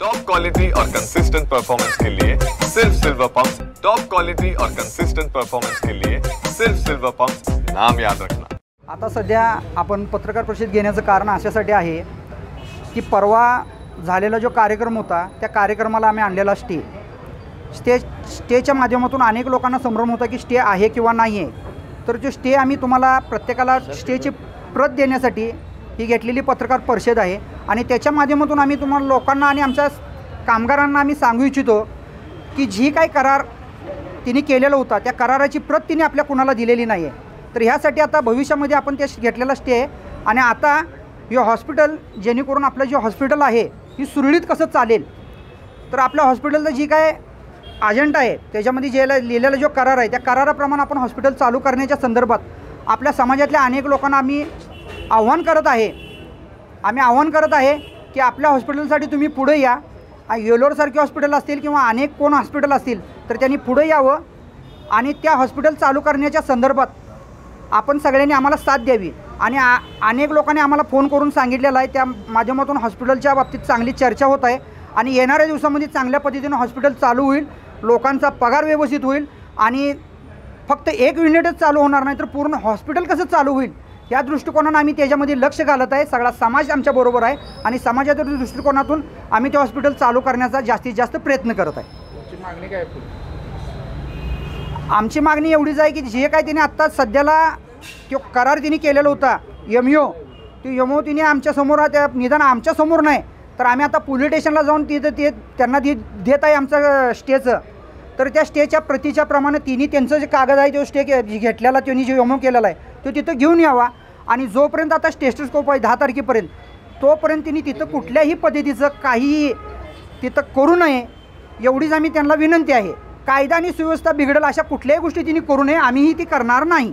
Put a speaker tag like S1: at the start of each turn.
S1: Top quality और consistent performance के लिए सिर्फ सिल्वर पंप्स। टॉप क्वालिटी और कंसिस्टेंट परफॉर्मेंस के लिए सिर्फ सिल्वर पंप्स, नाम याद रखना।
S2: आता सध्या आपण पत्रकार परिषद घेण्याचं कारण अशासाठी आहे की परवा झालेला जो कार्यक्रम होता त्या कार्यक्रमाला आम्ही आणलेला स्टेच्या माध्यमातून अनेक लोकांना संभ्रम होता की स्टे आहे किंवा नाही आहे। तर जो स्टे आम्ही तुम्हाला प्रत्येकाला स्टेची प्रत देण्यासाठी ही घेतलेली पत्रकार परिषद आहे आणि त्याच्या माध्यमातून आम्ही तुम्हाला लोकांना आणि आमच्या कामगारांना आम्ही सांगू इच्छितो की जी काही करार तिने केलेला होता त्या कराराची प्रत तिने आपल्या कुणाला दिलेली नाही आहे। तर ह्यासाठी आता भविष्यामध्ये आपण ते घेतलेला स्टे आहे आणि आता हे हॉस्पिटल जेणेकरून आपलं जे हॉस्पिटल आहे ही सुरळीत कसं चालेल, तर आपल्या हॉस्पिटलचं जी काय अजेंडा आहे त्याच्यामध्ये जे लिहिलेला जो करार आहे त्या कराराप्रमाणे आपण हॉस्पिटल चालू करण्याच्या संदर्भात आपल्या समाजातल्या अनेक लोकांना आम्ही आव्हान करत आहे की आपल्या हॉस्पिटलसाठी तुम्ही पुढे या। येलोरसारखे हॉस्पिटल असतील किंवा अनेक कोण हॉस्पिटल असतील तर त्यांनी पुढे यावं आणि त्या हॉस्पिटल चालू करण्याच्या संदर्भात आपण सगळ्यांनी आम्हाला साथ द्यावी। आणि अनेक लोकांनी आम्हाला फोन करून सांगितलेलं आहे, त्या माध्यमातून हॉस्पिटलच्या बाबतीत चांगली चर्चा होत आहे आणि येणाऱ्या दिवसामध्ये चांगल्या पद्धतीने हॉस्पिटल चालू होईल, लोकांचा पगार व्यवस्थित होईल आणि फक्त एक युनिटच चालू होणार नाही तर पूर्ण हॉस्पिटल कसं चालू होईल या दृष्टिकोनाने आम्ही त्याच्यामध्ये लक्ष घालत आहे। सगळा समाज आमच्या बरोबर आहे आणि समाजाच्या दृष्टिकोनातून आम्ही ते हॉस्पिटल चालू करण्याचा जास्तीत जास्त प्रयत्न करत आहे।
S3: तुमची मागणी काय आहे?
S2: आमची मागणी एवढीच आहे की जे काय तिने आत्ता सध्याला तो करार तिने केलेला होता एमओ, तो एमओ तिने आमच्यासमोर त्या निदान आमच्यासमोर नाही तर आम्ही आता पोलीस स्टेशनला जाऊन तिथं त्यांना देत आहे आमचं स्टेचं। तर त्या स्टेच्या प्रतीच्या प्रमाणे तिने त्यांचं जे कागद आहे तो स्टे घेतलेला त्यांनी जो एमओ केलेला आहे तो तिथं घेऊन यावा आणि जोपर्यंत आता स्टेटस्कोप आहे 10 तारखेपर्यंत तोपर्यंत तिने तिथं कुठल्याही पद्धतीचं काही तिथं करू नये एवढीच आम्ही त्यांना विनंती आहे। कायदा आणि सुव्यवस्था बिघडेल अशा कुठल्याही गोष्टी तिने करू नये, आम्हीही ती करणार नाही।